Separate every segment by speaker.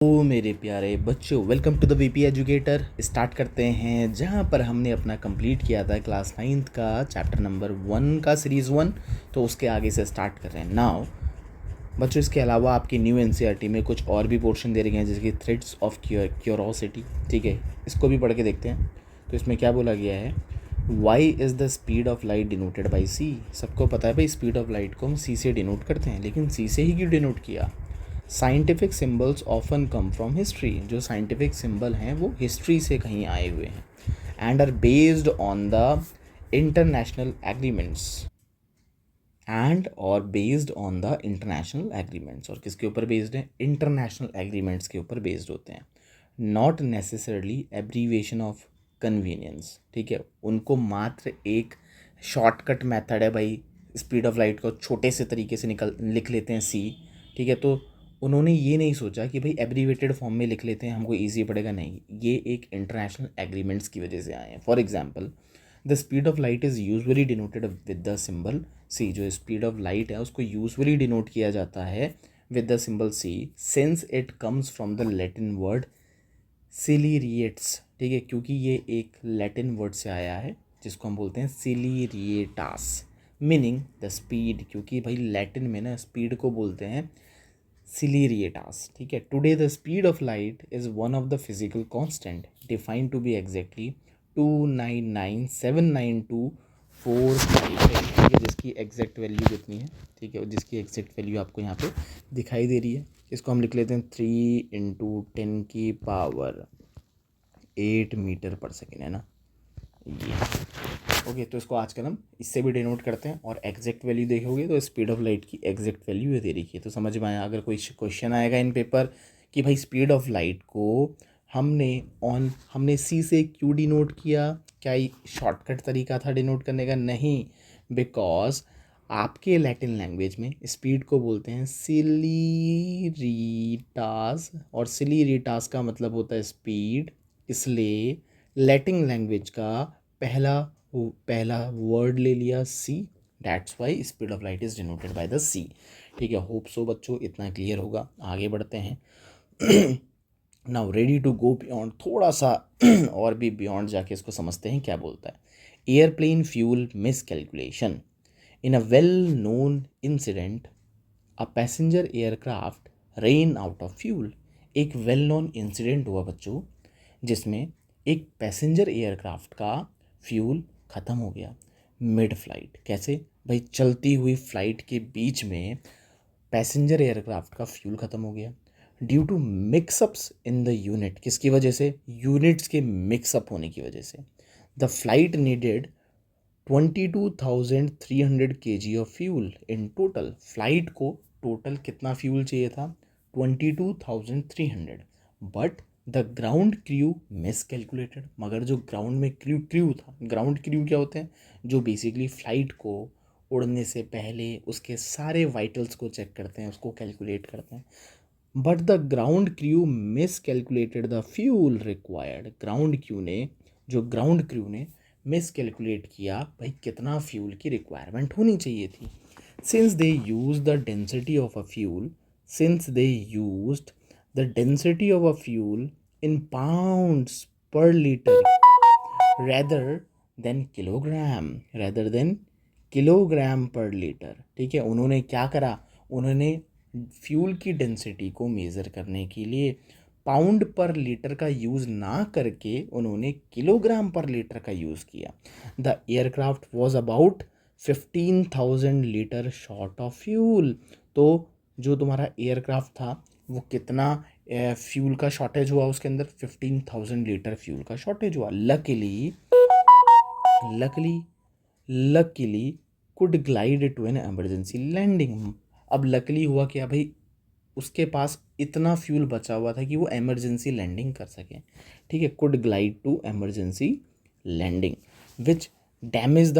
Speaker 1: तो मेरे प्यारे बच्चों, welcome to the VP educator. Start करते हैं जहाँ पर हमने अपना कंप्लीट किया था क्लास 9th का चैप्टर नंबर 1 का सीरीज़ 1। तो उसके आगे से स्टार्ट कर रहे हैं नाउ बच्चों। इसके अलावा आपकी न्यू एनसीईआरटी में कुछ और भी पोर्शन दे रहे हैं, जैसे कि थ्रेड्स ऑफ क्यूरोसिटी। ठीक है, इसको भी पढ़ के देखते हैं। तो इसमें क्या बोला गया है, why is the speed of light denoted by c. सबको पता है भाई, स्पीड ऑफ लाइट को हम सी से डिनोट करते हैं, लेकिन सी से ही क्यों डिनोट किया। Scientific symbols often come from history. जो साइंटिफिक सिंबल हैं वो हिस्ट्री से कहीं आए हुए हैं। And are based on the international agreements और किसके ऊपर बेस्ड है, इंटरनेशनल एग्रीमेंट्स के ऊपर बेस्ड होते हैं। Not necessarily abbreviation of convenience. ठीक है, उनको मात्र एक शॉर्टकट मेथड है भाई, स्पीड ऑफ लाइट को छोटे से तरीके से लिख लेते हैं सी। ठीक है, तो उन्होंने ये नहीं सोचा कि भाई एब्रीवेटेड फॉर्म में लिख लेते हैं, हमको ईजी पड़ेगा। नहीं, ये एक इंटरनेशनल एग्रीमेंट्स की वजह से आए हैं। For example, the speed of light is usually denoted with the symbol C. जो स्पीड ऑफ लाइट है उसको यूजुअली डिनोट किया जाता है with the symbol c, since it comes from the Latin word celeritas. ठीक है, क्योंकि ये एक लैटिन वर्ड से आया है जिसको हम बोलते हैं सिलीरिएटास, मीनिंग द स्पीड। क्योंकि भाई लैटिन में ना स्पीड को बोलते हैं सिलीरिएटास। ठीक है, today the speed of light is one of the physical constant defined to be exactly 299,79245 है। ठीक है, जिसकी एग्जैक्ट वैल्यू कितनी है, ठीक है, और जिसकी एग्जैक्ट वैल्यू आपको यहाँ पे दिखाई दे रही है। इसको हम लिख लेते हैं 3 × 10⁸ मीटर पर सेकेंड, है ना ये। ओके, तो इसको आजकल हम इससे भी डिनोट करते हैं। और एग्जैक्ट वैल्यू देखोगे तो स्पीड ऑफ लाइट की एग्जैक्ट वैल्यू है दे रखी है। तो समझ में आया। अगर कोई क्वेश्चन आएगा इन पेपर कि भाई स्पीड ऑफ लाइट को हमने सी से क्यों डिनोट किया, क्या ये शॉर्टकट तरीका था डिनोट करने का? नहीं, बिकॉज आपके लैटिन लैंग्वेज में स्पीड को बोलते हैं सिलीरिटास, और सिलीरिटास का मतलब होता है स्पीड। इसलिए लैटिन लैंग्वेज का पहला पहला वर्ड ले लिया c. That's why speed of light is denoted by the c. ठीक है, होप सो बच्चों इतना क्लियर होगा। आगे बढ़ते हैं। Now ready to go beyond, थोड़ा सा और भी बियॉन्ड जाके इसको समझते हैं क्या बोलता है। Airplane fuel miss calculation. In a well known incident, a passenger aircraft rain out of fuel. एक वेल नोन इंसिडेंट हुआ बच्चों, जिसमें एक पैसेंजर एयरक्राफ्ट का फ्यूल ख़त्म हो गया मिड फ्लाइट। कैसे भाई? चलती हुई फ्लाइट के बीच में पैसेंजर एयरक्राफ्ट का फ्यूल ख़त्म हो गया due to mixups in the unit. किसकी वजह से? यूनिट्स के मिक्सअप होने की वजह से। The flight needed 22,300 kg of fuel in total. Flight को टोटल कितना फ्यूल चाहिए था? 22,300। But the ground crew miss calculated. मगर जो ग्राउंड में क्रू था, ग्राउंड क्रू क्या होते हैं? जो बेसिकली फ़्लाइट को उड़ने से पहले उसके सारे वाइटल्स को चेक करते हैं, उसको कैलकुलेट करते हैं। But the ground crew miss calculated the fuel required. Ground crew ने मिस कैलकुलेट किया भाई कितना फ्यूल की रिक्वायरमेंट होनी चाहिए थी। Since they use the density of a fuel since they used the density of a fuel in pounds पर litre rather than kilogram पर लीटर। ठीक है, उन्होंने क्या करा? उन्होंने फ्यूल की डेंसिटी को मेज़र करने के लिए पाउंड पर लीटर का यूज़ ना करके उन्होंने किलोग्राम पर लीटर का यूज़ किया। The aircraft was about 15,000 litre short of fuel. तो जो तुम्हारा एयरक्राफ्ट था वो कितना फ्यूल का शॉर्टेज हुआ? उसके अंदर 15,000 लीटर फ्यूल का शॉर्टेज हुआ। Luckily could glide to an emergency landing. अब लकली हुआ क्या भाई, उसके पास इतना फ्यूल बचा हुआ था कि वो एमरजेंसी लैंडिंग कर सके। ठीक है, could glide to emergency landing which damage the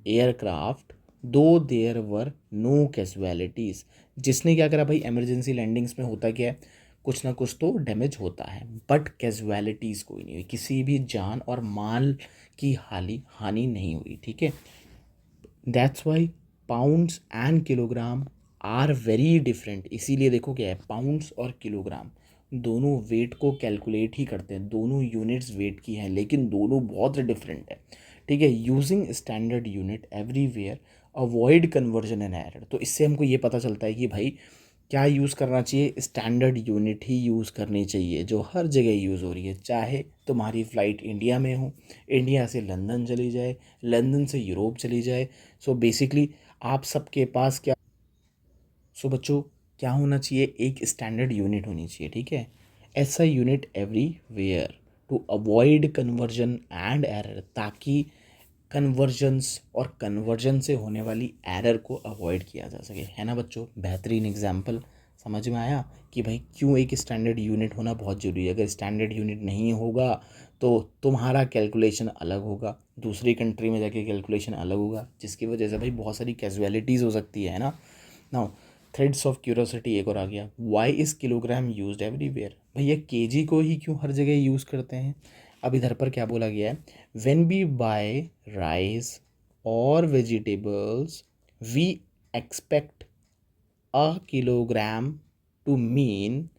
Speaker 1: aircraft though there were no casualties. जिसने क्या करा भाई? एमरजेंसी लैंडिंग्स में होता क्या है, कुछ ना कुछ तो डैमेज होता है, बट कैजुअलिटीज़ कोई नहीं हुई, किसी भी जान और माल की हानि नहीं हुई। ठीक है, that's why pounds and kilogram are very different. इसीलिए देखो क्या है, पाउंड्स और किलोग्राम दोनों वेट को कैलकुलेट ही करते हैं, दोनों यूनिट्स वेट की हैं, लेकिन दोनों बहुत डिफरेंट है। ठीक है, using standard unit everywhere avoid conversion and error. तो इससे हमको ये पता चलता है कि भाई क्या यूज़ करना चाहिए, स्टैंडर्ड यूनिट ही यूज़ करनी चाहिए जो हर जगह यूज़ हो रही है। चाहे तुम्हारी फ़्लाइट इंडिया में हो, इंडिया से लंदन चली जाए, लंदन से यूरोप चली जाए, सो बेसिकली आप सबके पास क्या, सो बच्चों क्या होना चाहिए, एक स्टैंडर्ड यूनिट होनी चाहिए। ठीक है, ऐसा unit everywhere to avoid conversion and error, ताकि कन्वर्जन्स और कन्वर्जन से होने वाली एरर को अवॉइड किया जा सके। है ना बच्चों, बेहतरीन एग्जाम्पल समझ में आया कि भाई क्यों एक स्टैंडर्ड यूनिट होना बहुत ज़रूरी है। अगर स्टैंडर्ड यूनिट नहीं होगा तो तुम्हारा कैलकुलेशन अलग होगा, दूसरी कंट्री में जाके कैलकुलेशन अलग होगा, जिसकी वजह से भाई बहुत सारी कैजुअलिटीज़ हो सकती है ना। नाउ थ्रेड्स ऑफ क्यूरोसिटी एक और आ गया, why is kilogram used everywhere. भैया केजी को ही क्यों हर जगह यूज़ करते हैं। अब इधर पर क्या बोला गया है, व्हेन वी बाय राइस और vegetables we expect a kilogram to mean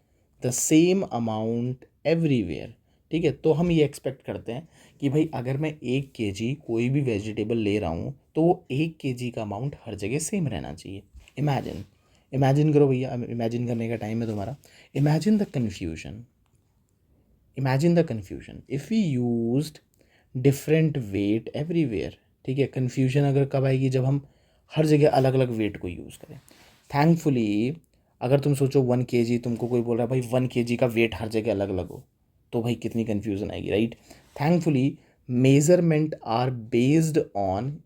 Speaker 1: the same amount everywhere. ठीक है, तो हम ये एक्सपेक्ट करते हैं कि भाई अगर मैं 1 kg कोई भी वेजिटेबल ले रहा हूँ तो वो 1 kg का अमाउंट हर जगह सेम रहना चाहिए। इमेजिन, इमेजिन करो भैया, इमेजिन करने का टाइम है तुम्हारा। Imagine the confusion, imagine the confusion if we used different weight everywhere. ठीक है, कन्फ्यूजन अगर कब आएगी, जब हम हर जगह अलग अलग वेट को यूज़ करें। थैंकफुली अगर तुम सोचो 1 kg, तुमको कोई बोल रहा है भाई 1 kg का वेट हर जगह अलग अलग हो, तो भाई कितनी कन्फ्यूज़न आएगी, right. Thankfully measurement are based on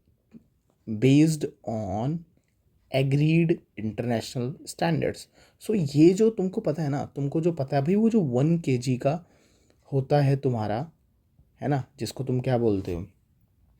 Speaker 1: agreed international standards. So ये जो तुमको पता है ना, तुमको जो पता है भाई, वो जो 1 kg का होता है तुम्हारा, है ना, जिसको तुम क्या बोलते हो,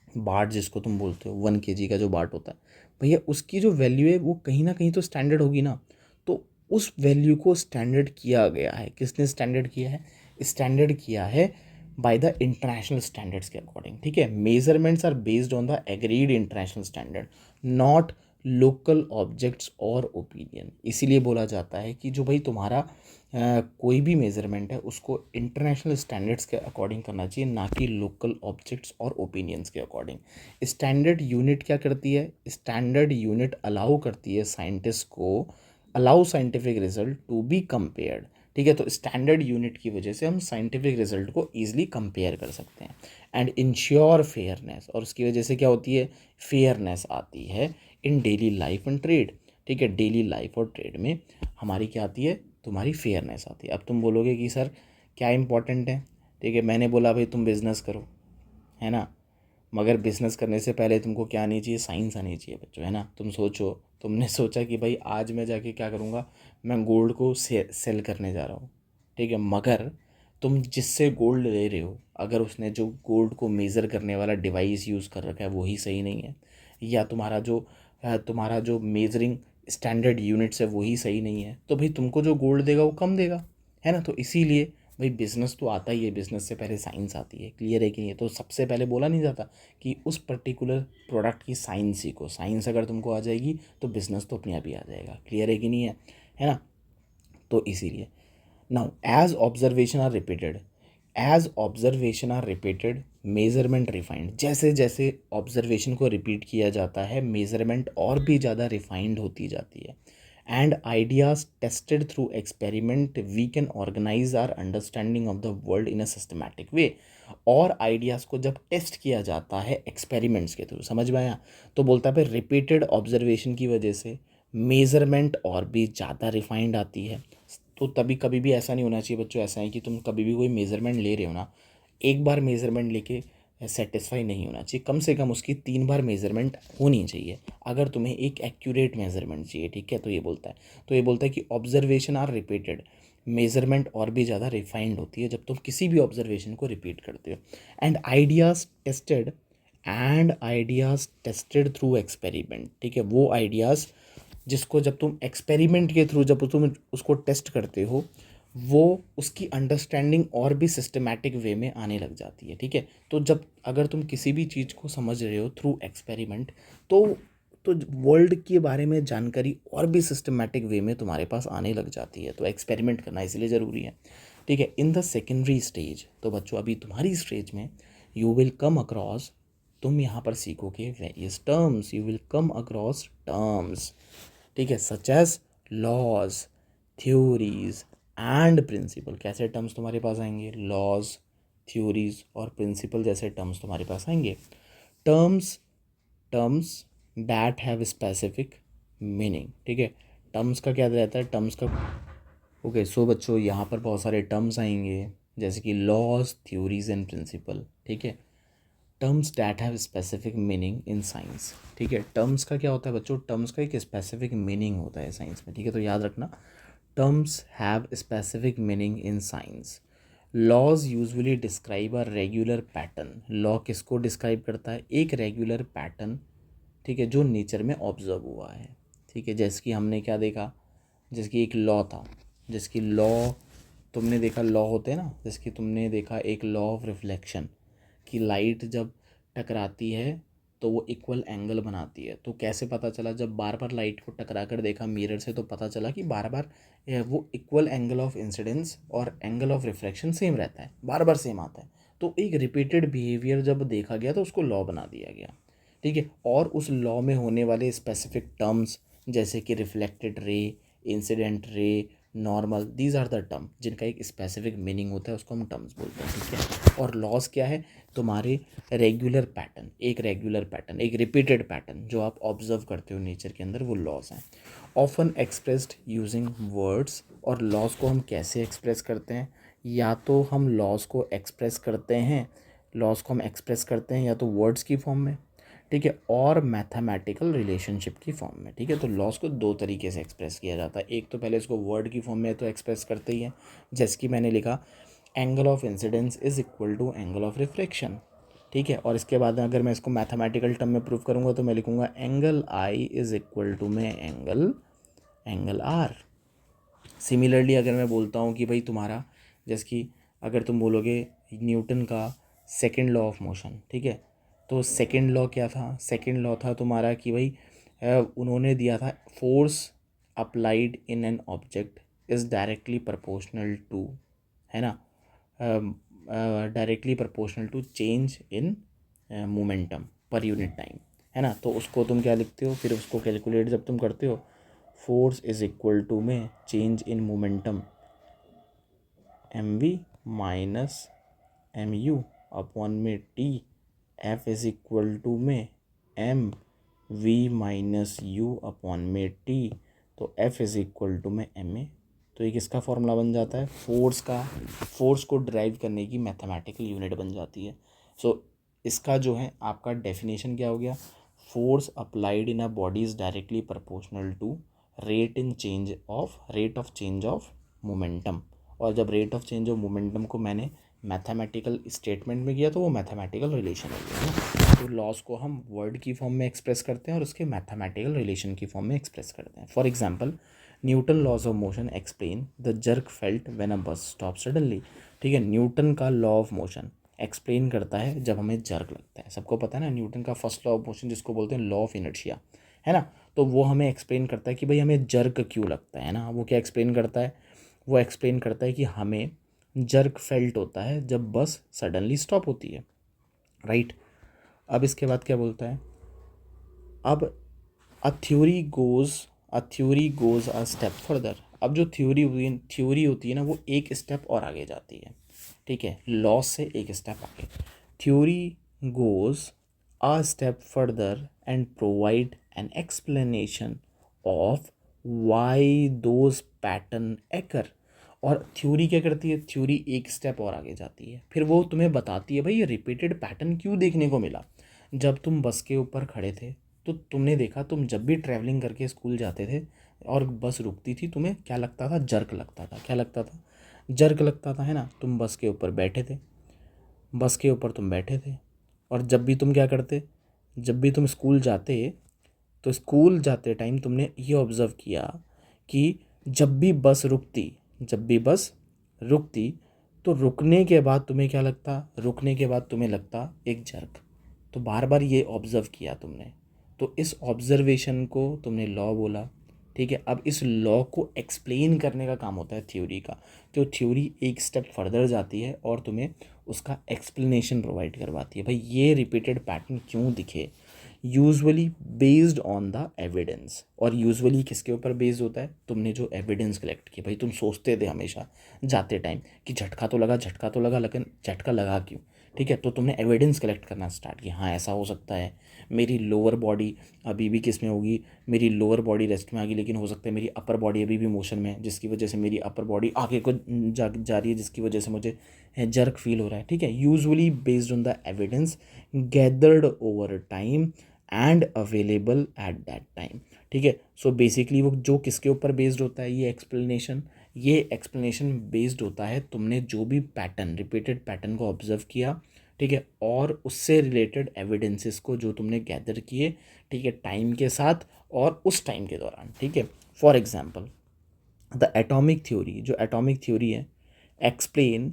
Speaker 1: बाट, जिसको तुम बोलते हो 1 kg का जो बाट होता है, भैया उसकी जो वैल्यू है वो कहीं ना कहीं तो स्टैंडर्ड होगी ना। तो उस वैल्यू को स्टैंडर्ड किया गया है, किसने स्टैंडर्ड किया है, स्टैंडर्ड किया है बाय द इंटरनेशनल स्टैंडर्ड्स के अकॉर्डिंग। ठीक है, measurements are based on the agreed international standard, not local objects और ओपिनियन। इसीलिए बोला जाता है कि जो भाई तुम्हारा कोई भी मेजरमेंट है उसको इंटरनेशनल स्टैंडर्ड्स के अकॉर्डिंग करना चाहिए, ना कि लोकल ऑब्जेक्ट्स और ओपिनियंस के अकॉर्डिंग। स्टैंडर्ड यूनिट क्या करती है, स्टैंडर्ड यूनिट अलाउ करती है साइंटिस्ट को, allow scientific result to be compared. ठीक है, तो स्टैंडर्ड यूनिट की वजह से हम साइंटिफिक रिजल्ट को ईजिली कंपेयर कर सकते हैं एंड इंश्योर फेयरनेस, और उसकी वजह से क्या होती है, फेयरनेस आती है इन डेली लाइफ एंड ट्रेड। ठीक है, डेली लाइफ और ट्रेड में हमारी क्या आती है, तुम्हारी फेयरनेस आती है। अब तुम बोलोगे कि सर क्या इंपॉर्टेंट है। ठीक है, मैंने बोला भाई तुम बिज़नेस करो, है ना, मगर बिज़नेस करने से पहले तुमको क्या आनी चाहिए, साइंस आनी चाहिए बच्चों, है ना। तुम सोचो, तुमने सोचा कि भाई आज मैं जाके क्या करूँगा, मैं गोल्ड को सेल करने जा रहा हूँ। ठीक है, मगर तुम जिससे गोल्ड ले रहे हो, अगर उसने जो गोल्ड को मेज़र करने वाला डिवाइस यूज़ कर रखा है वही सही नहीं है, या तुम्हारा जो मेजरिंग स्टैंडर्ड यूनिट्स है वही सही नहीं है, तो भाई तुमको जो गोल्ड देगा वो कम देगा, है ना। तो इसीलिए भाई बिज़नेस तो आता ही है, बिज़नेस से पहले साइंस आती है, क्लियर है कि नहीं। तो सबसे पहले बोला नहीं जाता कि उस पर्टिकुलर प्रोडक्ट की साइंस सीखो, साइंस अगर तुमको आ जाएगी तो बिज़नेस तो अपने आप ही आ जाएगा, क्लियर है कि नहीं है ना। तो इसीलिए now as observation are repeated measurement refined, जैसे जैसे ऑब्जर्वेशन को रिपीट किया जाता है मेजरमेंट और भी ज़्यादा रिफाइंड होती जाती है and ideas tested through experiment we can organize our understanding of the world in a systematic way. और आइडियाज़ को जब टेस्ट किया जाता है एक्सपेरिमेंट्स के थ्रू, समझ में आया, तो बोलता है फिर रिपीटेड ऑब्जर्वेशन की वजह से मेज़रमेंट और भी ज़्यादा रिफाइंड आती है। तो तभी कभी भी ऐसा नहीं होना चाहिए बच्चों, ऐसा है कि तुम कभी भी कोई मेज़रमेंट ले रहे हो ना, एक बार मेज़रमेंट लेके सेटिस्फाई नहीं होना चाहिए, कम से कम उसकी 3 बार मेज़रमेंट होनी चाहिए अगर तुम्हें एक एक्यूरेट मेज़रमेंट चाहिए। ठीक है, तो ये बोलता है कि ऑब्जर्वेशन आर रिपीटेड, मेज़रमेंट और भी ज़्यादा रिफाइंड होती है जब तुम किसी भी ऑब्जर्वेशन को रिपीट करते हो and ideas tested through experiment. ठीक है, वो आइडियाज़ जिसको जब तुम एक्सपेरिमेंट के थ्रू जब तुम उसको टेस्ट करते हो, वो उसकी अंडरस्टैंडिंग और भी सिस्टमैटिक वे में आने लग जाती है। ठीक है, तो जब अगर तुम किसी भी चीज़ को समझ रहे हो थ्रू एक्सपेरिमेंट, तो तो वर्ल्ड के बारे में जानकारी और भी सिस्टमेटिक वे में तुम्हारे पास आने लग जाती है। तो एक्सपेरिमेंट करना इसलिए ज़रूरी है, ठीक है। इन द सेकेंडरी स्टेज, तो बच्चों अभी तुम्हारी स्टेज में यू विल कम अक्रॉस, तुम यहाँ पर सीखोगे various terms, you will come across terms, ठीक है, such as laws, theories and principle. कैसे टर्म्स तुम्हारे पास आएंगे? लॉज, थ्योरीज और प्रिंसिपल जैसे टर्म्स तुम्हारे पास आएंगे। Terms terms that have specific meaning, ठीक है। टर्म्स का क्या रहता है? टर्म्स का ओके सो बच्चों यहाँ पर बहुत सारे टर्म्स आएंगे जैसे कि लॉज, थ्योरीज एंड प्रिंसिपल, ठीक है। Terms that have specific meaning in science, ठीक है। टर्म्स का क्या होता है बच्चों? टर्म्स का एक स्पेसिफिक मीनिंग होता है साइंस में, ठीक है। तो याद रखना, terms have specific meaning in science. Laws usually describe a regular pattern. Law किसको डिस्क्राइब करता है? एक रेगुलर पैटर्न, ठीक है, जो नेचर में ऑब्जर्व हुआ है, ठीक है। जैसे कि हमने क्या देखा, जैसे कि एक लॉ था, जैसे कि लॉ तुमने देखा, लॉ होते हैं ना, जैसे कि तुमने देखा एक लॉ ऑफ रिफ्लेक्शन कि लाइट जब टकराती है तो वो इक्वल एंगल बनाती है। तो कैसे पता चला? जब बार बार लाइट को टकरा कर देखा मिरर से तो पता चला कि बार बार वो इक्वल एंगल ऑफ इंसिडेंस और एंगल ऑफ रिफ्लेक्शन सेम रहता है, बार बार सेम आता है। तो एक रिपीटेड बिहेवियर जब देखा गया तो उसको लॉ बना दिया गया, ठीक है। और उस लॉ में होने वाले स्पेसिफिक टर्म्स जैसे कि reflected ray, incident ray, normal, these are the term जिनका एक स्पेसिफिक मीनिंग होता है, उसको हम टर्म्स बोलते हैं, ठीक है। और लॉज क्या है? तुम्हारे रेगुलर पैटर्न, एक रेगुलर पैटर्न, एक रिपीटेड पैटर्न जो आप ऑब्जर्व करते हो नेचर के अंदर, वो लॉज हैं। Often expressed using words. और लॉज को हम कैसे एक्सप्रेस करते हैं? या तो हम लॉज को एक्सप्रेस करते हैं, लॉज को हम एक्सप्रेस करते हैं या तो वर्ड्स की फॉर्म में, ठीक है, और मैथमेटिकल रिलेशनशिप की फॉर्म में, ठीक है। तो लॉस को दो तरीके से एक्सप्रेस किया जाता है। एक तो पहले इसको वर्ड की फॉर्म में तो एक्सप्रेस करते ही है, जैसे कि मैंने लिखा angle of incidence is equal to angle of reflection, ठीक है। और इसके बाद अगर मैं इसको मैथमेटिकल टर्म में प्रूव करूँगा तो मैं लिखूँगा angle I is equal to में एंगल आर। सिमिलरली अगर मैं बोलता हूँ कि भाई तुम्हारा, जैसे कि अगर तुम बोलोगे न्यूटन का सेकेंड लॉ ऑफ मोशन, ठीक है, तो सेकेंड लॉ क्या था? सेकेंड लॉ था तुम्हारा कि भाई उन्होंने दिया था force applied in an object is directly proportional to, है ना, directly proportional to change in momentum per unit time, है ना। तो उसको तुम क्या लिखते हो फिर? उसको कैलकुलेट जब तुम करते हो, फोर्स इज इक्वल टू में change in momentum m v minus m u upon में t, f is equal to में m v minus u upon में टी, तो एफ इज इक्वल टू में एम ए। तो एक इसका फॉर्मूला बन जाता है, फोर्स को ड्राइव करने की मैथमेटिकल यूनिट बन जाती है। सो इसका जो है आपका डेफिनेशन क्या हो गया? Force applied in a body is directly proportional to rate of change of momentum. और जब rate of change of momentum को मैंने मैथमेटिकल स्टेटमेंट में किया तो वो मैथमेटिकल रिलेशन हो गया ना। तो लॉस को हम वर्ड की फॉर्म में एक्सप्रेस करते हैं और उसके मैथमेटिकल रिलेशन की फॉर्म में एक्सप्रेस करते हैं। For example, Newton laws of motion explain the jerk felt when a bus stop suddenly, ठीक है। न्यूटन का लॉ ऑफ मोशन एक्सप्लेन करता है जब हमें जर्क लगता है। सबको पता है ना न्यूटन का फर्स्ट लॉ ऑफ मोशन जिसको बोलते हैं लॉ ऑफ इनर्शिया, है ना। तो वो हमें एक्सप्लेन करता है कि भाई हमें जर्क क्यों लगता है ना। वो क्या एक्सप्लेन करता है? वो एक्सप्लेन करता है कि हमें जर्क फेल्ट होता है जब बस सडनली स्टॉप होती है, राइट। अब इसके बाद क्या बोलता है? अब a theory goes a step further. अब जो थ्योरी होती है ना, वो एक स्टेप और आगे जाती है, ठीक है, लॉ से एक स्टेप आगे। Theory goes a step further and provide an explanation of why those pattern occur. और थ्योरी क्या करती है? थ्योरी एक स्टेप और आगे जाती है, फिर वो तुम्हें बताती है भाई ये रिपीटेड पैटर्न क्यों देखने को मिला। जब तुम बस के ऊपर खड़े थे तो तुमने देखा, तुम जब भी ट्रैवलिंग करके स्कूल जाते थे और बस रुकती थी, तुम्हें क्या लगता था? जर्क लगता था। क्या लगता था? जर्क लगता था, है ना। तुम बस के ऊपर बैठे थे, बस के ऊपर तुम बैठे थे, और जब भी तुम क्या करते, जब भी तुम स्कूल जाते तो स्कूल जाते टाइम तुमने ये ऑब्ज़र्व किया कि जब भी बस रुकती तो रुकने के बाद तुम्हें क्या लगता? रुकने के बाद तुम्हें लगता एक जर्क। तो बार बार ये ऑब्ज़र्व किया तुमने, तो इस ऑब्जर्वेशन को तुमने लॉ बोला, ठीक है। अब इस लॉ को एक्सप्लेन करने का काम होता है थ्योरी का। तो थ्योरी एक स्टेप फर्दर जाती है और तुम्हें उसका एक्सप्लेनेशन प्रोवाइड करवाती है। भाई ये रिपीटेड पैटर्न क्यों दिखे, usually based on the evidence. और यूजुअली किसके ऊपर बेस्ड होता है, तुमने जो एविडेंस कलेक्ट किया। भाई तुम सोचते थे हमेशा जाते टाइम कि झटका तो लगा, झटका तो लगा, लेकिन झटका लगा क्यों, ठीक है। तो तुमने एविडेंस कलेक्ट करना स्टार्ट किया, हाँ ऐसा हो सकता है, मेरी लोअर बॉडी अभी भी किस में होगी, मेरी लोअर बॉडी रेस्ट में आ गई, लेकिन हो सकता है मेरी अपर बॉडी अभी भी मोशन में है, जिसकी वजह से मेरी अपर बॉडी आगे को जा रही है, जिसकी वजह से मुझे जर्क फील हो रहा है, ठीक है। Usually based on the evidence gathered over time and available at that time, ठीक है। सो बेसिकली वो जो किसके ऊपर बेस्ड होता है, ये एक्सप्लेनेशन बेस्ड होता है तुमने जो भी पैटर्न, रिपीटेड पैटर्न को ऑब्जर्व किया, ठीक है, और उससे रिलेटेड एविडेंसेस को जो तुमने गैदर किए, ठीक है, टाइम के साथ और उस टाइम के दौरान, ठीक है। For example the atomic theory, जो एटॉमिक थ्योरी है, explain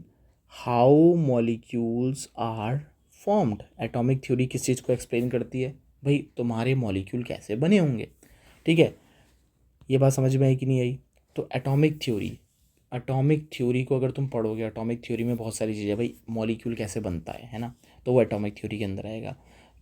Speaker 1: how molecules are formed. Atomic theory किस चीज़ को एक्सप्लेन करती है, भाई तुम्हारे मॉलिक्यूल कैसे बने होंगे, ठीक है। ये बात समझ में आई कि नहीं आई। तो एटॉमिक थ्योरी को अगर तुम पढ़ोगे, एटॉमिक थ्योरी में बहुत सारी चीज़ें, भाई मॉलिक्यूल कैसे बनता है ना, तो वो एटॉमिक थ्योरी के अंदर आएगा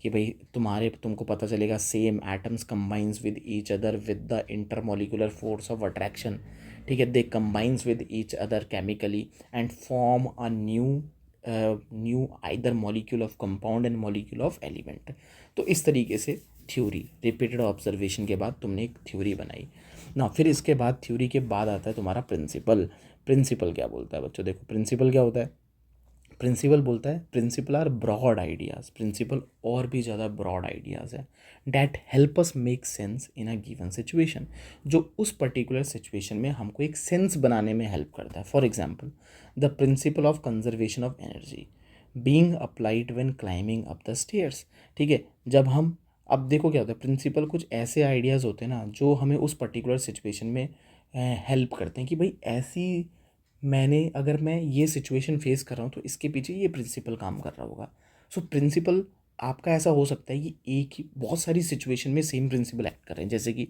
Speaker 1: कि भाई तुमको पता चलेगा same atoms combines with each other with the intermolecular force of attraction, ठीक है। They combines with each other chemically and form a new either molecule of compound and molecule of element. तो इस तरीके से थ्योरी, रिपीटेड ऑब्जर्वेशन के बाद तुमने एक थ्योरी बनाई ना। फिर इसके बाद थ्योरी के बाद आता है तुम्हारा प्रिंसिपल। प्रिंसिपल क्या बोलता है बच्चों, देखो प्रिंसिपल क्या होता है। प्रिंसिपल बोलता है principle are broad ideas, principle और भी ज़्यादा ब्रॉड आइडियाज़ है that help us make sense in a given situation, जो उस पर्टिकुलर सिचुएशन में हमको एक सेंस बनाने में हेल्प करता है। For example the principle of conservation of energy being applied when climbing up the stairs, ठीक है। जब हम, अब देखो क्या होता है, प्रिंसिपल कुछ ऐसे आइडियाज़ होते हैं ना जो हमें उस पर्टिकुलर सिचुएशन में हेल्प करते हैं कि भाई ऐसी, अगर मैं ये सिचुएशन फेस कर रहा हूँ तो इसके पीछे ये प्रिंसिपल काम कर रहा होगा। सो प्रिंसिपल आपका ऐसा हो सकता है कि एक ही बहुत सारी सिचुएशन में सेम प्रिंसिपल एक्ट कर रहे हैं। जैसे कि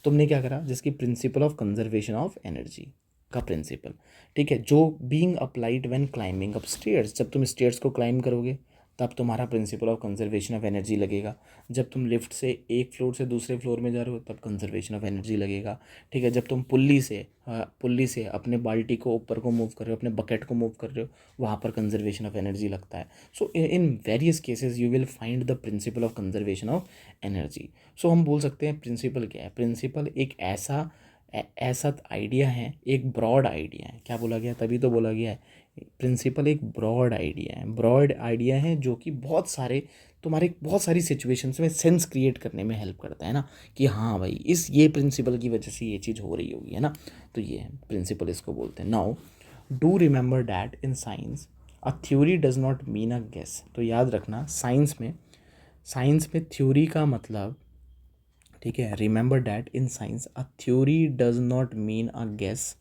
Speaker 1: तुमने क्या करा, जिसकी principal of conservation of energy का प्रिंसिपल, ठीक है, जो being applied when climbing up stairs, जब तुम स्टेयर्स को क्लाइंब करोगे तब तुम्हारा principal of conservation of energy लगेगा। जब तुम लिफ्ट से एक फ्लोर से दूसरे फ्लोर में जा रहे हो तब कंजर्वेशन ऑफ एनर्जी लगेगा, ठीक है। जब तुम पुल्ली से अपने बाल्टी को ऊपर को मूव कर रहे हो, अपने बकेट को मूव कर रहे हो, वहाँ पर कंजर्वेशन ऑफ एनर्जी लगता है। So in various cases you will find the principle of conservation of energy. So हम बोल सकते हैं प्रिंसिपल क्या है, प्रिंसिपल एक ऐसा आइडिया है, एक ब्रॉड आइडिया है। क्या बोला गया, तभी तो बोला गया है प्रिंसिपल एक ब्रॉड आइडिया है जो कि तुम्हारे बहुत सारी सिचुएशंस में सेंस क्रिएट करने में हेल्प करता है ना, कि हाँ भाई ये प्रिंसिपल की वजह से ये चीज़ हो रही होगी, है ना। तो ये है प्रिंसिपल, इसको बोलते हैं। Now do remember that in science a theory does not mean a guess. तो याद रखना साइंस में थ्योरी का मतलब, ठीक है, remember that in science a theory does not mean a guess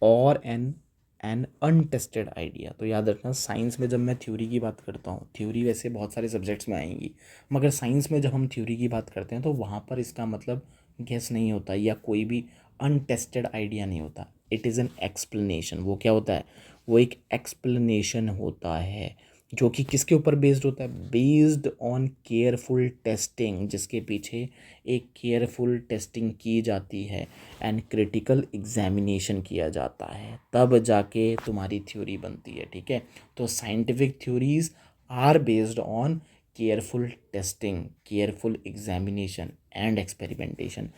Speaker 1: और एन अनटेस्टेड आइडिया। तो याद रखना साइंस में जब मैं थ्योरी की बात करता हूँ, थ्योरी वैसे बहुत सारे सब्जेक्ट्स में आएंगी, मगर साइंस में जब हम थ्योरी की बात करते हैं तो वहाँ पर इसका मतलब गेस नहीं होता या कोई भी अनटेस्टेड आइडिया नहीं होता। It is an explanation. वो क्या होता है, वो एक एक्सप्लेनेशन होता है जो कि किसके ऊपर बेस्ड होता है, बेस्ड ऑन केयरफुल टेस्टिंग, जिसके पीछे एक केयरफुल टेस्टिंग की जाती है एंड क्रिटिकल एग्जामिनेशन किया जाता है, तब जाके तुम्हारी थ्योरी बनती है, ठीक है। तो scientific theories are based on careful testing, careful examination and experimentation.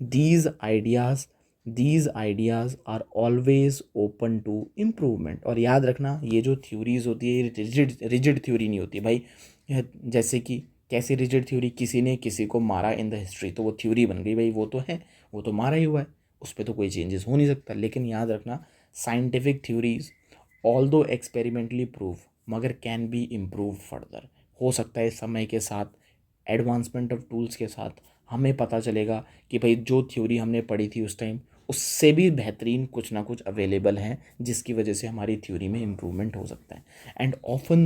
Speaker 1: These ideas these ideas are always open to improvement. और याद रखना ये जो थ्योरीज होती है ये रिजिड थ्योरी नहीं होती भाई। जैसे कि कैसी रिजिड थ्योरी, किसी ने किसी को मारा इन द हिस्ट्री तो वो थ्योरी बन गई, भाई वो तो है, वो तो मारा ही हुआ है, उस पर तो कोई चेंजेस हो नहीं सकता। लेकिन याद रखना साइंटिफिक थ्योरीज ऑल दो एक्सपेरिमेंटली प्रूव मगर कैन बी इम्प्रूव फर्दर। हो सकता है समय के साथ, एडवांसमेंट ऑफ टूल्स के साथ हमें पता चलेगा कि भाई जो थ्योरी हमने पढ़ी थी उस टाइम उससे भी बेहतरीन कुछ ना कुछ अवेलेबल हैं, जिसकी वजह से हमारी थ्योरी में इम्प्रूवमेंट हो सकता है। And often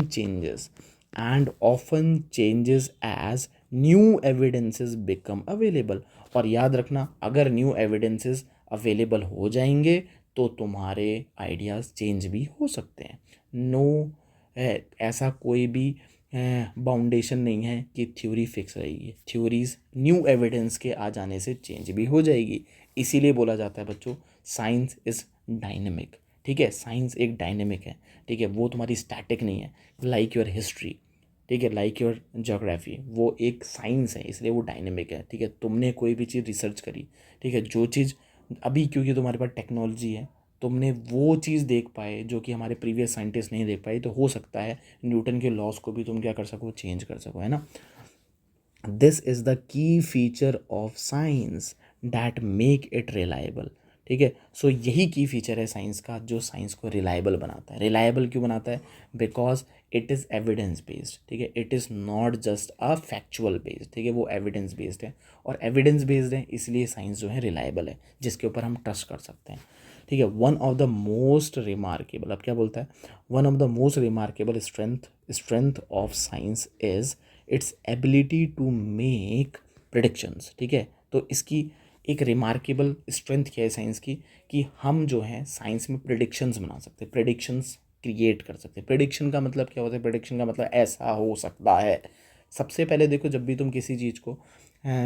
Speaker 1: changes as new evidences become available. और याद रखना, अगर न्यू एविडेंसेस अवेलेबल हो जाएंगे तो तुम्हारे आइडियाज़ चेंज भी हो सकते हैं। नो ऐसा कोई भी बाउंडेशन नहीं है कि थ्योरी फिक्स रहेगी। थ्योरीज न्यू एविडेंस के आ जाने से चेंज भी हो जाएगी। इसीलिए बोला जाता है बच्चों, साइंस इज़ डायनेमिक। ठीक है, साइंस एक डायनेमिक है। ठीक है, वो तुम्हारी स्टैटिक नहीं है, लाइक योर हिस्ट्री। ठीक है, लाइक योर जोग्राफी, वो एक साइंस है, इसलिए वो डायनेमिक है। ठीक है, तुमने कोई भी चीज़ रिसर्च करी, ठीक है, जो चीज़ अभी क्योंकि तुम्हारे पास टेक्नोलॉजी है, तुमने वो चीज़ देख पाए जो कि हमारे प्रीवियस साइंटिस्ट नहीं देख पाए, तो हो सकता है न्यूटन के लॉस को भी तुम क्या कर सको, चेंज कर सको, है ना। This is the key feature of science that make it reliable. ठीक है, सो यही की फीचर है साइंस का जो साइंस को रिलायबल बनाता है। रिलायबल क्यों बनाता है? Because it is evidence based. ठीक है, it is not just a factual based. ठीक है, वो एविडेंस बेस्ड है, और एविडेंस बेस्ड है इसलिए साइंस जो है रिलायबल है, जिसके ऊपर हम ट्रस्ट कर सकते हैं। ठीक है, one of the most remarkable, अब क्या बोलता है, one of the most remarkable strength of science is its ability to make predictions. ठीक है, तो इसकी एक रिमार्केबल स्ट्रेंथ क्या है साइंस की, कि हम जो है साइंस में प्रिडिक्शंस बना सकते हैं, प्रिडिक्शंस क्रिएट कर सकते हैं। प्रिडिक्शन का मतलब क्या होता है? प्रिडिक्शन का मतलब ऐसा हो सकता है। सबसे पहले देखो, जब भी तुम किसी चीज़ को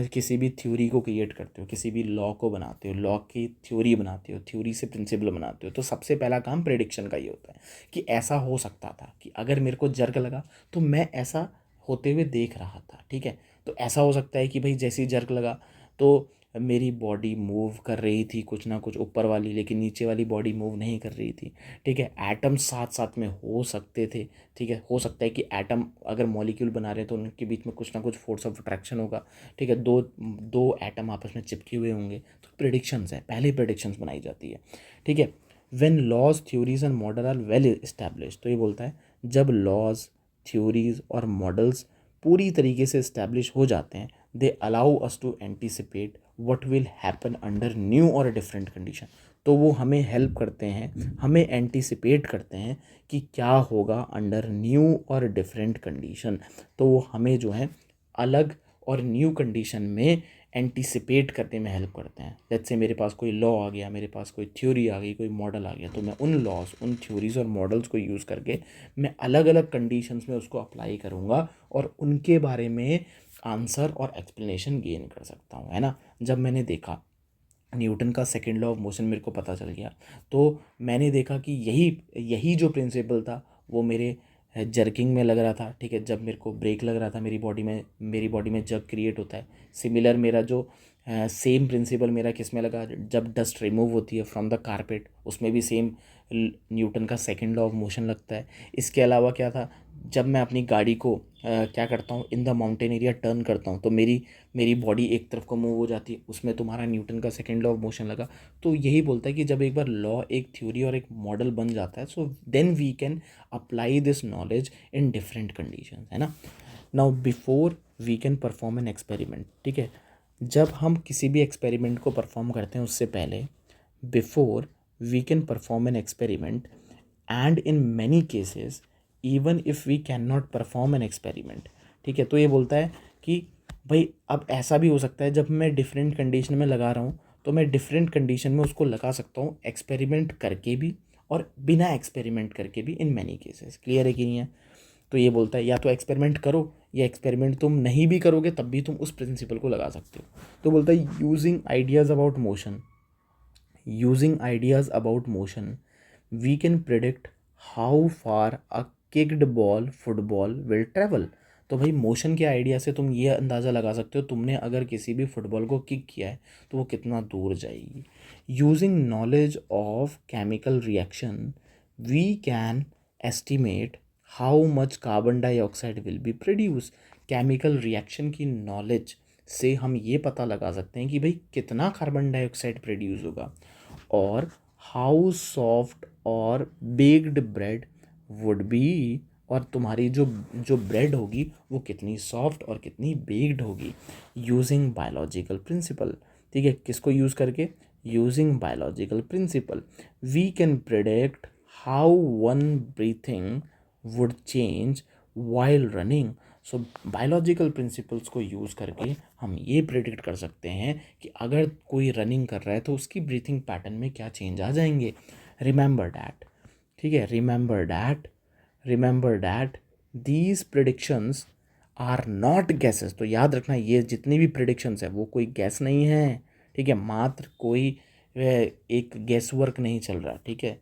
Speaker 1: किसी भी थ्योरी को क्रिएट करते हो, किसी भी लॉ को बनाते हो, लॉ की थ्योरी बनाते हो, थ्योरी से प्रिंसिपल बनाते हो, तो सबसे पहला काम प्रिडिक्शन का ही होता है कि ऐसा हो सकता था कि अगर मेरे को जर्क लगा तो मैं ऐसा होते हुए देख रहा था। ठीक है, तो ऐसा हो सकता है कि भाई जैसे ही जर्क लगा तो मेरी बॉडी मूव कर रही थी कुछ ना कुछ ऊपर वाली, लेकिन नीचे वाली बॉडी मूव नहीं कर रही थी। ठीक है, एटम साथ साथ में हो सकते थे। ठीक है, हो सकता है कि एटम अगर मॉलिक्यूल बना रहे हैं तो उनके बीच में कुछ ना कुछ फोर्स ऑफ अट्रैक्शन होगा। ठीक है, दो दो एटम आपस में चिपके हुए होंगे, तो प्रिडिक्शंस है, पहले प्रिडिक्शंस बनाई जाती है। ठीक है, when laws theories and model are well establish, तो ये बोलता है जब लॉज थ्योरीज और मॉडल्स पूरी तरीके से इस्टेब्लिश हो जाते हैं, they allow us to anticipate what will happen under new और डिफरेंट कंडीशन। तो वो हमें हेल्प करते हैं, हमें एंटिसिपेट करते हैं कि क्या होगा अंडर न्यू और डिफरेंट कंडीशन। तो वो हमें जो है अलग और न्यू कंडीशन में एंटिसिपेट करने में हेल्प करते हैं। जैसे से मेरे पास कोई लॉ आ गया, मेरे पास कोई थ्योरी आ गई, कोई मॉडल आ गया, तो मैं उन लॉज, उन थ्योरीज और मॉडल्स को यूज़ करके मैं अलग अलग कंडीशंस में उसको अप्लाई करूँगा और उनके बारे में आंसर और एक्सप्लेनेशन गेन कर सकता हूँ, है ना। जब मैंने देखा न्यूटन का सेकेंड लॉ ऑफ मोशन मेरे को पता चल गया, तो मैंने देखा कि यही यही जो प्रिंसिपल था वो मेरे जर्किंग में लग रहा था। ठीक है, जब मेरे को ब्रेक लग रहा था मेरी बॉडी में जर्क क्रिएट होता है। सिमिलर मेरा जो सेम प्रिंसिपल मेरा किस में लगा, जब डस्ट रिमूव होती है फ्रॉम द कारपेट, उसमें भी सेम न्यूटन का सेकेंड लॉ ऑफ मोशन लगता है। इसके अलावा क्या था, जब मैं अपनी गाड़ी को क्या करता हूँ, in the mountain area turn करता हूँ, तो मेरी बॉडी एक तरफ को मूव हो जाती है, उसमें तुम्हारा न्यूटन का सेकेंड लॉ ऑफ मोशन लगा। तो यही बोलता है कि जब एक बार लॉ, एक थ्योरी और एक मॉडल बन जाता है, so then we can apply this knowledge in different condition, है ना। Now before we can perform an experiment, ठीक है, जब हम किसी भी एक्सपेरिमेंट को परफॉर्म करते हैं उससे पहले, before we can perform an experiment, and in many cases even if we can not perform an experiment. ठीक है, तो ये बोलता है कि भाई अब ऐसा भी हो सकता है जब मैं डिफरेंट कंडीशन में लगा रहा हूँ, तो मैं डिफरेंट कंडीशन में उसको लगा सकता हूँ, एक्सपेरिमेंट करके भी और बिना एक्सपेरिमेंट करके भी, इन मैनी केसेस। क्लियर है कि नहीं है? तो ये बोलता है या तो एक्सपेरिमेंट करो, या एक्सपेरिमेंट तुम नहीं भी करोगे तब भी तुम उस प्रिंसिपल को लगा सकते हो। तो बोलता है using ideas about motion, using ideas about motion, we can predict how far a kicked ball football will travel। तो भाई मोशन के आइडिया से तुम ये अंदाज़ा लगा सकते हो, तुमने अगर किसी भी फुटबॉल को किक किया है तो वो कितना दूर जाएगी। Using knowledge of chemical reaction we can estimate how much carbon dioxide will be produce. Chemical reaction की नॉलेज से हम ये पता लगा सकते हैं कि भाई कितना कार्बन डाइऑक्साइड प्रोड्यूस होगा, और हाउ सॉफ्ट और बेक्ड ब्रेड वुड बी, और तुम्हारी जो जो ब्रेड होगी वो कितनी सॉफ्ट और कितनी बेक्ड होगी, यूजिंग बायोलॉजिकल प्रिंसिपल। ठीक है, किसको यूज़ करके? Using biological principle we can predict how one breathing would change while running. So biological principles को यूज़ करके हम ये प्रेडिक्ट कर सकते हैं कि अगर कोई रनिंग कर रहा है तो उसकी ब्रीथिंग पैटर्न में क्या चेंज आ जाएंगे। रिमेंबर डैट, ठीक है, remember that these predictions are not guesses. तो याद रखना ये जितनी भी प्रिडिक्शंस है वो कोई गैस नहीं है, ठीक है, मात्र कोई एक गैस वर्क नहीं चल रहा, ठीक है।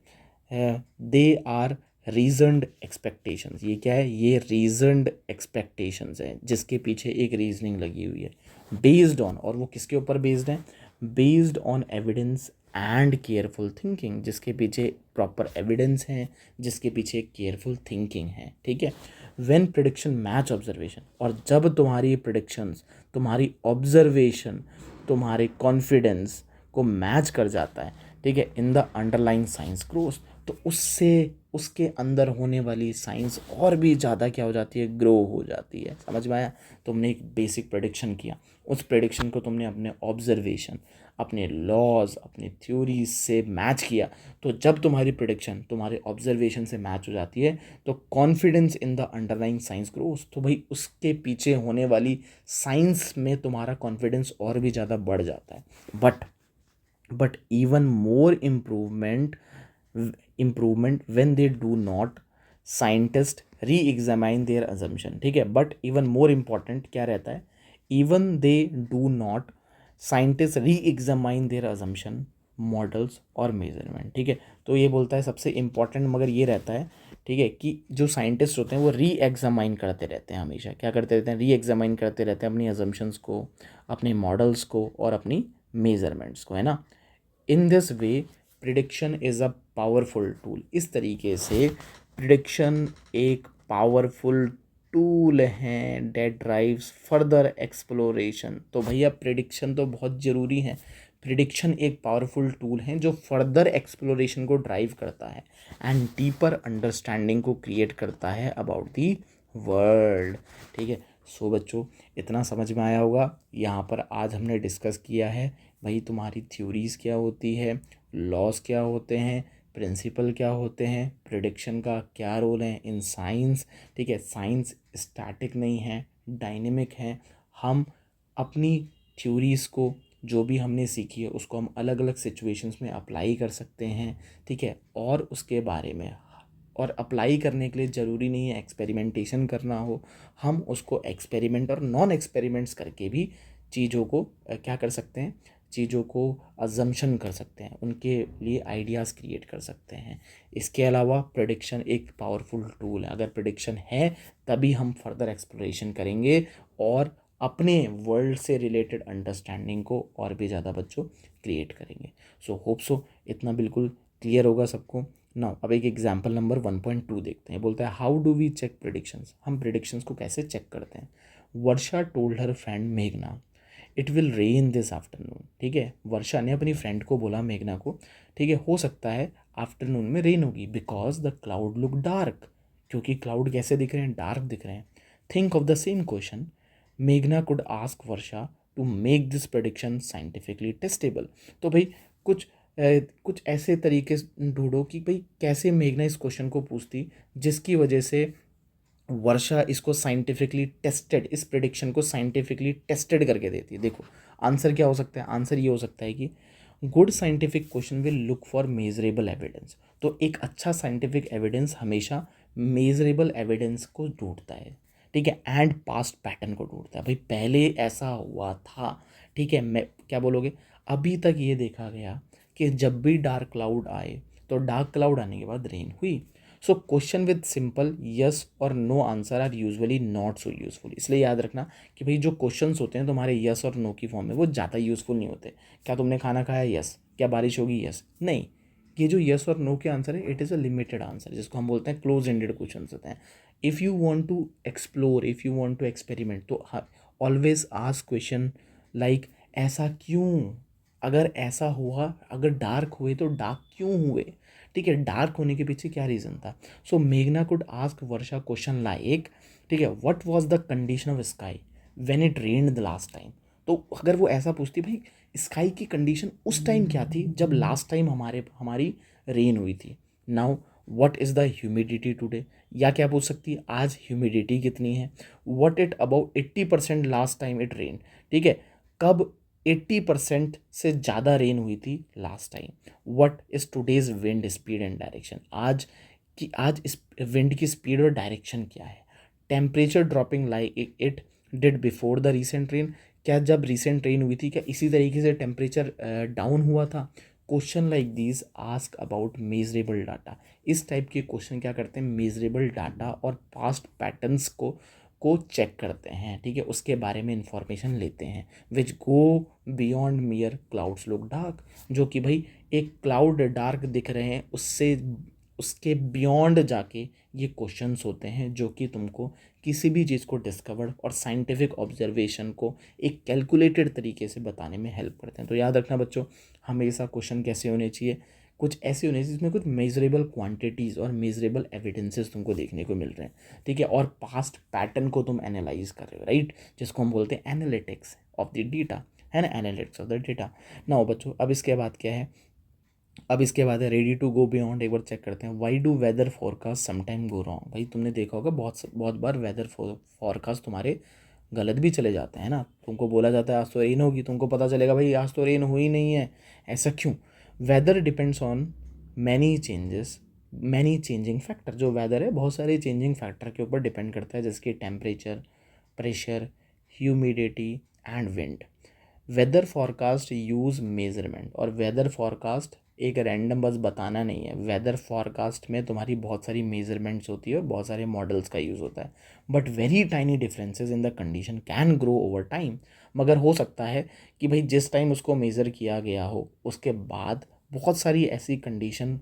Speaker 1: They are reasoned expectations. ये क्या है, ये रीजनड एक्सपेक्टेशंस है जिसके पीछे एक रीजनिंग लगी हुई है, बेस्ड ऑन, और वो किसके ऊपर बेस्ड है, based on evidence and careful thinking, जिसके पीछे प्रॉपर एविडेंस है, जिसके पीछे केयरफुल थिंकिंग है, ठीक है। व्हेन प्रिडिक्शन मैच ऑब्जर्वेशन, और जब तुम्हारी प्रिडिक्शंस तुम्हारी ऑब्जर्वेशन तुम्हारे कॉन्फिडेंस को मैच कर जाता है, ठीक है, इन द अंडरलाइंग साइंस ग्रोथ, तो उससे उसके अंदर होने वाली साइंस और भी ज़्यादा क्या हो जाती है, ग्रो हो जाती है। समझ में आया। तुमने एक बेसिक प्रेडिक्शन किया, उस प्रेडिक्शन को तुमने अपने ऑब्जर्वेशन, अपने लॉज, अपने थ्योरीज से मैच किया, तो जब तुम्हारी प्रेडिक्शन तुम्हारे ऑब्जर्वेशन से मैच हो जाती है तो confidence in the underlying science grows, तो भाई उसके पीछे होने वाली साइंस में तुम्हारा कॉन्फिडेंस और भी ज़्यादा बढ़ जाता है। But even more improvement when they do not scientist री एग्जामाइन देयर अजम्पशन, ठीक है। बट इवन मोर इम्पॉर्टेंट क्या रहता है, even they do not scientist री एग्जामाइन देयर अजम्पशन, मॉडल्स और मेजरमेंट, ठीक है। तो ये बोलता है सबसे इम्पॉर्टेंट मगर ये रहता है, ठीक है, कि जो साइंटिस्ट होते हैं वो री एग्जामाइन करते रहते हैं, हमेशा क्या करते रहते हैं, री एग्जामाइन करते रहते हैं अपनी अजम्पशंस को, अपने मॉडल्स को और अपनी मेजरमेंट्स को, है ना। In this way prediction is a powerful tool. इस तरीके से प्रिडिक्शन एक पावरफुल टूल है डेट ड्राइव्स फर्दर एक्सप्लोरेशन। तो भैया प्रिडिक्शन तो बहुत ज़रूरी है, प्रिडिक्शन एक पावरफुल टूल है जो फर्दर एक्सप्लोरेशन को ड्राइव करता है एंड डीपर अंडरस्टैंडिंग को क्रिएट करता है अबाउट दी वर्ल्ड, ठीक है। सो बच्चों इतना समझ में आया होगा। यहाँ पर आज हमने डिस्कस किया है भाई तुम्हारी थ्योरीज़ क्या होती है, लॉज क्या होते हैं, प्रिंसिपल क्या होते हैं, प्रिडिक्शन का क्या रोल है इन साइंस, ठीक है। साइंस स्टैटिक नहीं है, डायनेमिक है। हम अपनी थ्योरीज़ को जो भी हमने सीखी है उसको हम अलग अलग सिचुएशंस में अप्लाई कर सकते हैं, ठीक है। और उसके बारे में, और अप्लाई करने के लिए ज़रूरी नहीं है एक्सपेरिमेंटेशन करना हो, हम उसको एक्सपेरिमेंट और नॉन एक्सपेरिमेंट्स करके भी चीज़ों को क्या कर सकते हैं, चीज़ों को अजम्पशन कर सकते हैं, उनके लिए आइडियाज़ क्रिएट कर सकते हैं। इसके अलावा प्रेडिक्शन एक पावरफुल टूल है। अगर प्रेडिक्शन है तभी हम फर्दर एक्सप्लोरेशन करेंगे और अपने वर्ल्ड से रिलेटेड अंडरस्टैंडिंग को और भी ज़्यादा बच्चों क्रिएट करेंगे। सो होप सो इतना बिल्कुल क्लियर होगा सबको। नाउ अब एक एग्जाम्पल नंबर 1.2 देखते हैं। बोलता है how do we check predictions. हम प्रिडिक्शंस को कैसे चेक करते हैं। वर्षा टोल्ड हर फ्रेंड मेघना it will rain this afternoon, ठीक है। वर्षा ने अपनी फ्रेंड को बोला, मेघना को, ठीक है, हो सकता है आफ्टरनून में रेन होगी because the cloud look dark, क्योंकि क्लाउड कैसे दिख रहे हैं, डार्क दिख रहे हैं। Think of the same question, मेघना could ask Varsha to make this prediction scientifically testable. तो भाई कुछ ऐसे तरीके ढूंढो कि भाई कैसे मेघना इस क्वेश्चन को पूछती जिसकी वजह से वर्षा इसको साइंटिफिकली टेस्टेड, इस प्रेडिक्शन को साइंटिफिकली टेस्टेड करके देती है। देखो आंसर क्या हो सकता है, आंसर ये हो सकता है कि good scientific question will look for measurable evidence. तो एक अच्छा साइंटिफिक एविडेंस हमेशा मेजरेबल एविडेंस को ढूंढता है, ठीक है, एंड पास्ट पैटर्न को ढूंढता है। भाई पहले ऐसा हुआ था, ठीक है, मैं क्या बोलोगे, अभी तक ये देखा गया कि जब भी डार्क क्लाउड आए तो डार्क क्लाउड आने के बाद रेन हुई। So question with simple yes और no answer are usually not so useful. इसलिए याद रखना कि भाई जो क्वेश्चंस होते हैं तुम्हारे यस और नो की फॉर्म में वो ज़्यादा यूजफुल नहीं होते। क्या तुमने खाना खाया, यस। क्या बारिश होगी, यस। नहीं, ये जो यस और नो के आंसर है it is a limited answer, जिसको हम बोलते हैं क्लोज एंडेड क्वेश्चन होते हैं। If you want to explore, if you want to experiment, तो ऑलवेज आस्क क्वेश्चन लाइक ऐसा क्यों, अगर ऐसा हुआ, अगर डार्क हुए तो डार्क क्यों हुए, ठीक है, डार्क होने के पीछे क्या रीज़न था। सो मेघना could ask Varsha question like, ठीक है, what was the condition of sky when it rained the last time. तो अगर वो ऐसा पूछती भाई स्काई की कंडीशन उस टाइम क्या थी जब लास्ट टाइम हमारी रेन हुई थी। Now what is the humidity today, या क्या पूछ सकती है आज ह्यूमिडिटी कितनी है, what it about 80% last time it rain, ठीक है, कब 80% से ज़्यादा रेन हुई थी last time, what is today's wind speed and direction, आज इस विंड की स्पीड और डायरेक्शन क्या है, temperature dropping like it did before the recent rain, क्या जब रिसेंट रेन हुई थी क्या इसी तरीके से टेम्परेचर डाउन हुआ था। Question like these ask about measurable data, इस टाइप के क्वेश्चन क्या करते हैं, मेजरेबल डाटा और पास्ट पैटर्न्स को चेक करते हैं, ठीक है, उसके बारे में इंफॉर्मेशन लेते हैं, which go beyond mere clouds look dark, जो कि भाई एक क्लाउड डार्क दिख रहे हैं उससे उसके बियॉन्ड जाके ये क्वेश्चंस होते हैं जो कि तुमको किसी भी चीज़ को डिस्कवर और साइंटिफिक ऑब्जर्वेशन को एक कैलकुलेटेड तरीके से बताने में हेल्प करते हैं। तो याद रखना बच्चों, हमेशा क्वेश्चन कैसे होने चाहिए, कुछ ऐसे होने चाहिए जिसमें कुछ मेजरेबल क्वांटिटीज़ और मेजरेबल एविडेंसेस तुमको देखने को मिल रहे हैं, ठीक है, और पास्ट पैटर्न को तुम एनालाइज कर रहे हो, राइट, जिसको हम बोलते हैं एनालिटिक्स ऑफ द डेटा, है ना, एनालिटिक्स ऑफ द डेटा। ना बच्चों, अब इसके बाद क्या है, अब इसके बाद है रेडी टू गो बियॉन्ड, एक बार चेक करते हैं, why do weather forecast sometime go wrong, भाई तुमने देखा होगा बहुत बहुत बार वेदर फोरकास्ट तुम्हारे गलत भी चले जाते हैं ना, तुमको बोला जाता है आज तो रेन होगी, तुमको पता चलेगा भाई आज तो रेन हुई नहीं है, ऐसा क्यों, weather depends on many changes, many changing factor, जो वेदर है बहुत सारे चेंजिंग फैक्टर के ऊपर डिपेंड करता है, जैसे कि temperature, pressure, humidity and wind. Weather forecast use measurement, और वेदर फॉरकास्ट एक रैंडम बस बताना नहीं है, वेदर फॉरकास्ट में तुम्हारी बहुत सारी मेजरमेंट्स होती है और बहुत सारे मॉडल्स का यूज़ होता है, but very tiny differences in the condition can grow over time, मगर हो सकता है कि भाई जिस टाइम उसको मेज़र किया गया हो उसके बाद बहुत सारी ऐसी कंडीशन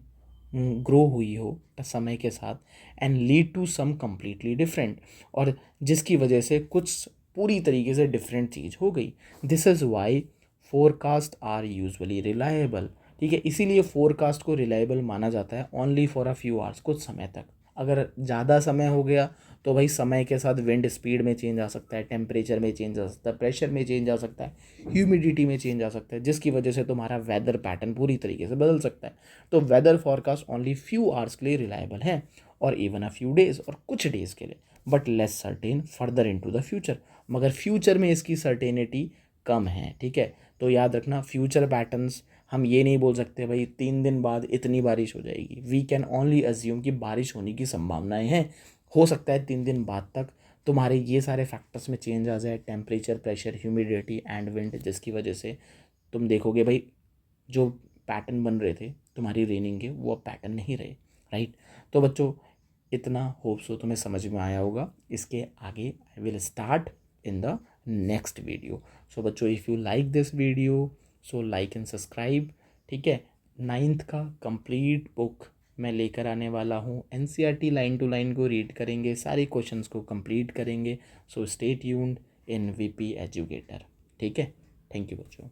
Speaker 1: ग्रो हुई हो समय के साथ, and lead to some completely different, और जिसकी वजह से कुछ पूरी तरीके से डिफरेंट चीज़ हो गई। This is why forecast are usually reliable, ठीक है, इसीलिए फोरकास्ट को रिलायबल माना जाता है only for a few hours, कुछ समय तक, अगर ज़्यादा समय हो गया तो भाई समय के साथ विंड स्पीड में चेंज आ सकता है, टेम्परेचर में चेंज आ सकता है, प्रेशर में चेंज आ सकता है, ह्यूमिडिटी में चेंज आ सकता है, जिसकी वजह से तुम्हारा वेदर पैटर्न पूरी तरीके से बदल सकता है। तो weather forecast only few hours के लिए रिलायबल है, और इवन अ फ्यू डेज, और कुछ डेज़ के लिए, but less certain further into the future, मगर फ्यूचर में इसकी सर्टेनिटी कम है, ठीक है। तो याद रखना फ्यूचर पैटर्न्स, हम ये नहीं बोल सकते भाई 3 दिन बाद इतनी बारिश हो जाएगी, वी कैन ओनली अज्यूम कि बारिश होने की संभावनाएं हैं, हो सकता है 3 दिन बाद तक तुम्हारे ये सारे फैक्टर्स में चेंज आ जाए, temperature, pressure, humidity and wind, जिसकी वजह से तुम देखोगे भाई जो पैटर्न बन रहे थे तुम्हारी रेनिंग के वो अब पैटर्न नहीं रहे, राइट। तो बच्चों इतना होप सो तुम्हें समझ में आया होगा, इसके आगे I will start in the next video. So बच्चों if you like this video so like and subscribe, ठीक है। 9th का कंप्लीट बुक मैं लेकर आने वाला हूँ, एनसीईआरटी लाइन टू लाइन को रीड करेंगे, सारे क्वेश्चंस को कंप्लीट करेंगे, so stay tuned in VP educator, ठीक है। थैंक यू बच्चों।